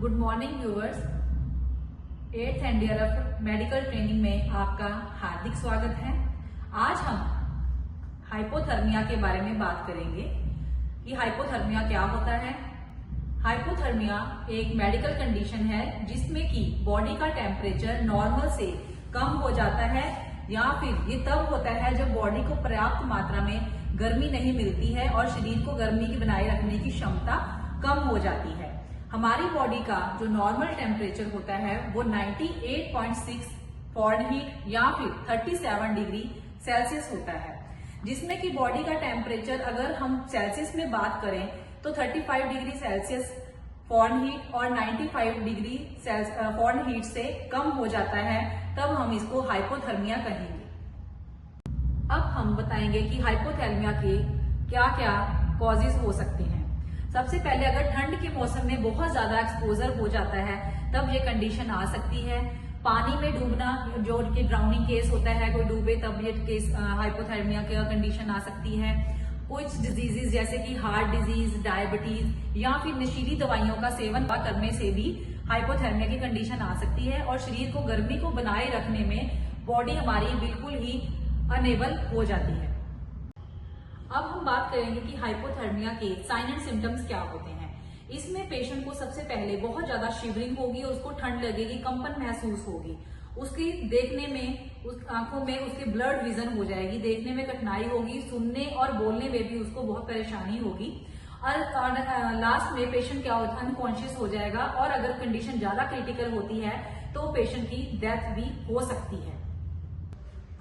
Good morning viewers. 8th and year of medical training में आपका हार्दिक स्वागत है। आज हम हाइपोथर्मिया के बारे में बात करेंगे कि हाइपोथर्मिया क्या होता है। हाइपोथर्मिया एक मेडिकल कंडीशन है जिसमें कि बॉडी का टेम्परेचर नॉर्मल से कम हो जाता है या फिर ये तब होता है जब बॉडी को पर्याप्त मात्रा में गर्मी नहीं मिलती है और शरीर को गर्मी की बनाए रखने की क्षमता कम हो जाती है। हमारी बॉडी का जो नॉर्मल टेम्परेचर होता है वो 98.6 फॉरेनहीट या फिर 37 डिग्री सेल्सियस होता है, जिसमें कि बॉडी का टेम्परेचर अगर हम सेल्सियस में बात करें तो 35 डिग्री सेल्सियस फॉरेनहीट और 95 डिग्री फॉरेनहीट से कम हो जाता है, तब हम इसको हाइपोथर्मिया कहेंगे। अब हम बताएंगे कि हाइपोथर्मिया के क्या क्या कॉजेज हो सकते हैं। सबसे पहले अगर ठंड के मौसम में बहुत ज्यादा एक्सपोजर हो जाता है तब ये कंडीशन आ सकती है। पानी में डूबना, जो कि ड्राउनिंग केस होता है, कोई डूबे तब ये केस हाइपोथर्मिया की कंडीशन आ सकती है। कुछ डिजीजेस जैसे कि हार्ट डिजीज, डायबिटीज या फिर नशीली दवाइयों का सेवन करने से भी हाइपोथर्मिया की कंडीशन आ सकती है और शरीर को गर्मी को बनाए रखने में बॉडी हमारी बिल्कुल ही अनेबल हो जाती है। अब हम बात करेंगे कि हाइपोथर्मिया के साइन एंड सिम्टम्स क्या होते हैं। इसमें पेशेंट को सबसे पहले बहुत ज्यादा शिवरिंग होगी, उसको ठंड लगेगी, कंपन महसूस होगी, उसकी देखने में, उस आंखों में उसके ब्लड विजन हो जाएगी, देखने में कठिनाई होगी, सुनने और बोलने में भी उसको बहुत परेशानी होगी और लास्ट में पेशेंट क्या होता है, अनकॉन्शियस हो जाएगा और अगर कंडीशन ज्यादा क्रिटिकल होती है तो पेशेंट की डेथ भी हो सकती है।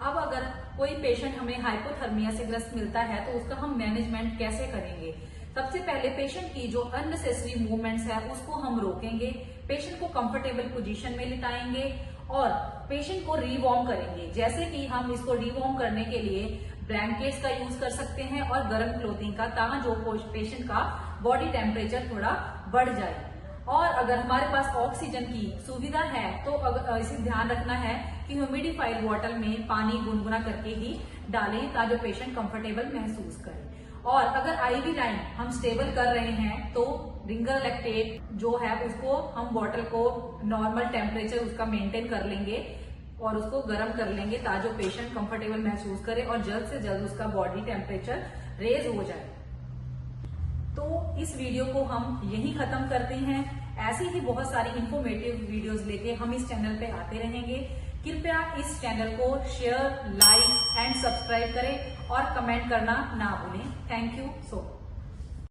अब अगर कोई पेशेंट हमें हाइपोथर्मिया से ग्रस्त मिलता है तो उसका हम मैनेजमेंट कैसे करेंगे। सबसे पहले पेशेंट की जो अननेसेसरी मूवमेंट्स है उसको हम रोकेंगे, पेशेंट को कंफर्टेबल पोजीशन में लिटाएंगे और पेशेंट को रीवॉर्म करेंगे। जैसे कि हम इसको रीवॉर्म करने के लिए ब्लैंकेट्स का यूज कर सकते हैं और गर्म क्लोथिंग का, ताकि जो पेशेंट का बॉडी टेम्परेचर थोड़ा बढ़ जाए। और अगर हमारे पास ऑक्सीजन की सुविधा है तो इसे ध्यान रखना है कि ह्यूमिडिफाइड वाटर में पानी गुनगुना करके ही डालें ताकि पेशेंट कंफर्टेबल महसूस करे। और अगर आईवी लाइन हम स्टेबल कर रहे हैं तो रिंगर लैक्टेट जो है उसको हम बॉटल को नॉर्मल टेम्परेचर उसका मेंटेन कर लेंगे और उसको गर्म कर लेंगे ताकि जो पेशेंट कंफर्टेबल महसूस करे और जल्द से जल्द उसका बॉडी टेम्परेचर रेज हो जाए। तो इस वीडियो को हम यहीं खत्म करते हैं। ऐसी ही बहुत सारी इंफॉर्मेटिव वीडियोस लेके हम इस चैनल पे आते रहेंगे। कृपया इस चैनल को शेयर, लाइक एंड सब्सक्राइब करें और कमेंट करना ना भूलें। Thank you so much.